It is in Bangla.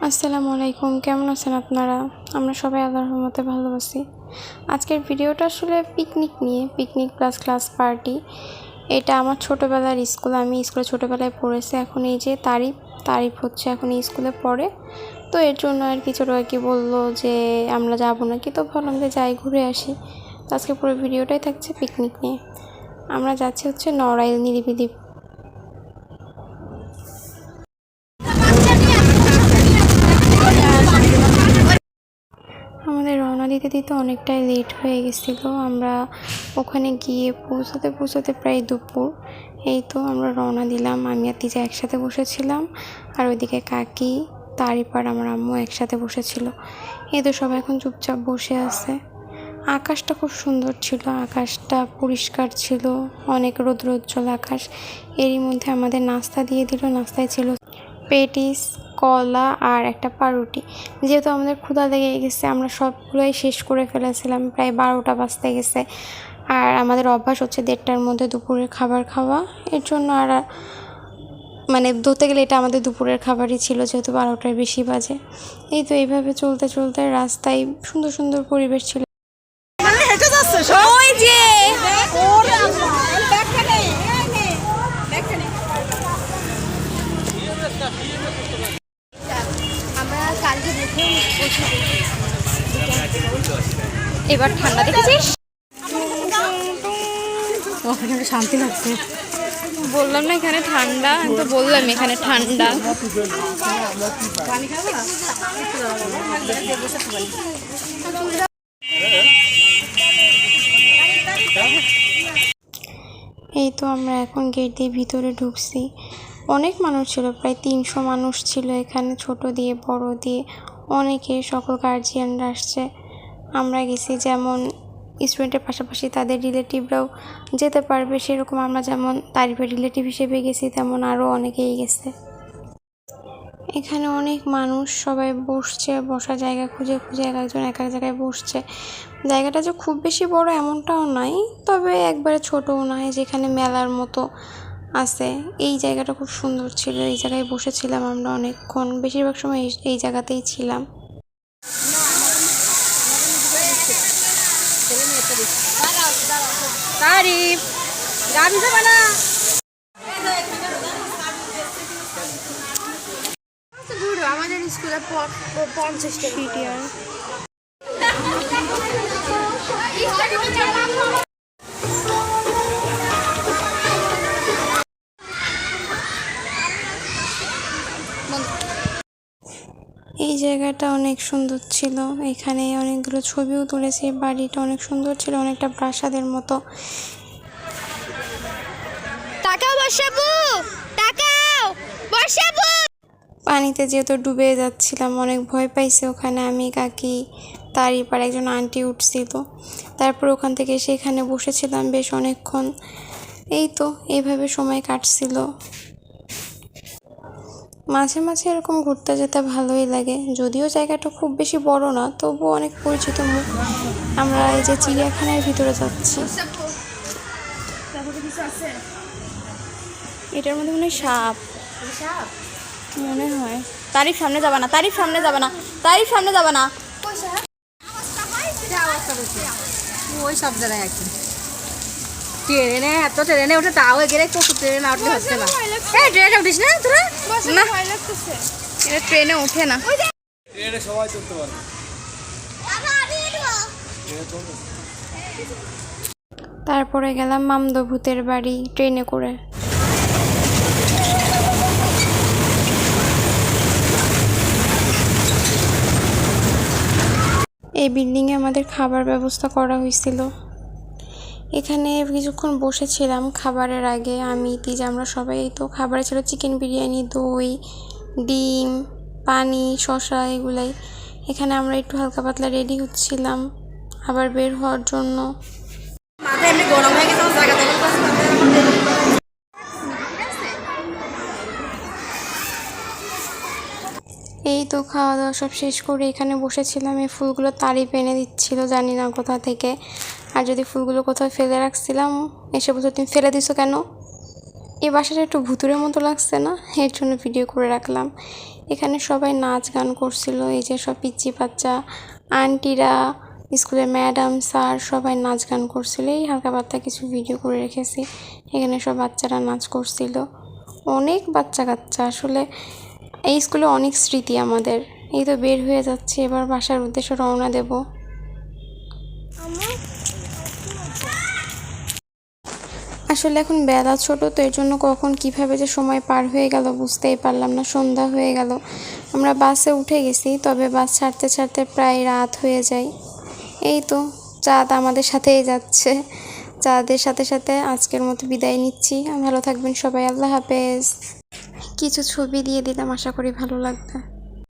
আসসালামু আলাইকুম, কেমন আছেন আপনারা? আমরা সবাই আল্লাহর রহমতে ভালো আছি। আজকের ভিডিওটা আসলে পিকনিক নিয়ে, পিকনিক প্লাস ক্লাস পার্টি। এটা আমার ছোটোবেলার স্কুল, আমি স্কুলে ছোটোবেলায় পড়েছি। এখন এই যে তারিফ হচ্ছে, এখন এই স্কুলে পড়ে। তো এর জন্য আর কি ছোটো আর কি বললো যে আমরা যাবো নাকি, তো ভাবলাম যে যাই ঘুরে আসি। তো আজকে পুরো ভিডিওটাই থাকছে পিকনিক নিয়ে। আমরা যাচ্ছি হচ্ছে নড়াইল নিরিবিলি। আমাদের রওনা দিতে দিতে অনেকটাই লেট হয়ে গেছিলো। আমরা ওখানে গিয়ে পৌঁছাতে প্রায় দুপুর। এই তো আমরা রওনা দিলাম, আমি আর তিজা একসাথে বসেছিলাম, আর ওইদিকে কাকি, তারিফ আর আমার আম্মু একসাথে বসেছিল। এই তো সবাই এখন চুপচাপ বসে আছে। আকাশটা খুব সুন্দর ছিল, আকাশটা পরিষ্কার ছিল, অনেক রৌদ্রোজ্জ্বল আকাশ। এরই মধ্যে আমাদের নাস্তা দিয়ে দিল। নাস্তায় ছিল পেটিস, কলা আর একটা পাউরুটি। যেহেতু আমাদের ক্ষুধা লেগে গেছে, আমরা সবগুলোই শেষ করে ফেলেছিলাম, প্রায় 12টা বাজতে গেছে। আর আমাদের অভ্যাস হচ্ছে 1:30টার মধ্যে দুপুরের খাবার খাওয়া। এর জন্য আর মানে ধরতে গেলে এটা আমাদের দুপুরের খাবারই ছিল, যেহেতু 12টার বেশি বাজে। এই তো এইভাবে চলতে চলতে রাস্তায় সুন্দর সুন্দর পরিবেশ ছিল। এবার ঠান্ডা দেখেছিস, শান্তি লাগছে। বললাম না এখানে ঠান্ডা, আমি তো বললাম এখানে ঠান্ডা। এই তো আমরা এখন গেট দিয়ে ভিতরে ঢুকছি। অনেক মানুষ ছিল, প্রায় 300 মানুষ ছিল এখানে, ছোট দিয়ে বড় দিয়ে অনেকে, সকল গার্জিয়ানরা আসছে। আমরা গেছি, যেমন স্টুডেন্টের পাশাপাশি তাদের রিলেটিভরাও যেতে পারবে, সেরকম আমরা যেমন তারিফের রিলেটিভ হিসেবে গেছি, তেমন আরও অনেকেই গেছে। এখানে অনেক মানুষ, সবাই বসছে, বসার জায়গা খুঁজে খুঁজে এক একজন এক এক জায়গায় বসছে। জায়গাটা যে খুব বেশি বড় এমনটাও নয়, তবে একবারে ছোটও নয়, যেখানে মেলার মতো আছে। এই জায়গাটা খুব সুন্দর ছিল, এই জায়গায় বসেছিলাম আমরা অনেকক্ষণ, বেশিরভাগ সময় এই জায়গাতেই ছিলাম। তারিফ গাবি যাবে না। আমাদের স্কুলে 50টা সিটিআর এই জায়গাটা অনেক সুন্দর ছিল, এখানে অনেকগুলো ছবিও তুলেছে। বাড়িটা অনেক সুন্দর ছিল, অনেকটা প্রাসাদের মতো। পানিতে যেহেতু ডুবে যাচ্ছিলাম, অনেক ভয় পাইছে ওখানে আমি, কাকি, তারিফ আর একজন আন্টি উঠছিল। তারপর ওখান থেকে সেখানে বসেছিলাম বেশ অনেকক্ষণ। এই তো এইভাবে সময় কাটছিল। মাঝে মাঝে এরকম ঘুরতে যেতে ভালোই লাগে, যদিও জায়গাটা খুব বেশি বড় না, তবুও অনেক পরিচিত মুখ। আমরা এই যে চিড়িয়াখানার ভিতরে যাচ্ছি। এটার মধ্যে মনে হয় সাপ মনে হয়। তারিফ সামনে যাবে না, তারিফ সামনে যাবে না, তারিফ সামনে যাবে না। ওই সব জায়গায় আর কি ট্রেনে এত ট্রেনে উঠে, তাও গেলে ট্রেনে না উঠলে হচ্ছে না। এই ট্রেনে উঠিস না তোরা? না, এটা ট্রেনে ওঠে না। ট্রেনে সবাই চলতে পারে। তারপরে গেলাম মামদো ভূতের বাড়ি ট্রেনে করে। এই বিল্ডিংয়ে আমাদের খাবার ব্যবস্থা করা হয়েছিল। এখানে কিছুক্ষণ বসেছিলাম খাবারের আগে, আমি তিজা আমরা সবাই। তো খাবারে ছিল চিকেন বিরিয়ানি, দই, ডিম, পানি, শসা, এগুলাই। এখানে আমরা একটু হালকা পাতলা রেডি হচ্ছিলাম আবার বের হওয়ার জন্য। এই তো খাওয়া দাওয়া সব শেষ করে এখানে বসেছিলাম। এই ফুলগুলো তারিফ এনে দিচ্ছিল, জানি না কোথা থেকে। আর যদি ফুলগুলো কোথাও ফেলে রাখছিলাম, এসে বলছো তুমি ফেলে দিছো কেন। এই বাসাটা একটু ভুতুরের মতো লাগছে না, এর জন্য ভিডিও করে রাখলাম। এখানে সবাই নাচ গান করছিল। এই যে সব পিচ্চি বাচ্চা, আন্টিরা, স্কুলের ম্যাডাম, স্যার সবাই নাচ গান করছিল। এই হালকা পাতলা কিছু ভিডিও করে রেখেছি। এখানে সব বাচ্চারা নাচ করছিল, অনেক বাচ্চা কাচ্চা। আসলে এই স্কুলে অনেক স্মৃতি আমাদের। এই তো বের হয়ে যাচ্ছে, এবার বাসার উদ্দেশ্যে রওনা দেব। আসলে এখন বেলা ছোট, তো এর জন্য কখন কিভাবে যে সময় পার হয়ে গেল বুঝতেই পারলাম না। সন্ধ্যা হয়ে গেল। আমরা বাসে উঠে গেছি, তবে বাস ছাড়তে ছাড়তে প্রায় রাত হয়ে যায়। এই তো চাঁদ আমাদের সাথেই যাচ্ছে। চাঁদের সাথে সাথে আজকের মতো বিদায় নিচ্ছি। ভালো থাকবেন সবাই, আল্লাহ হাফেজ। কিছু ছবি দিয়ে দিলাম, আশা করি ভালো লাগবে।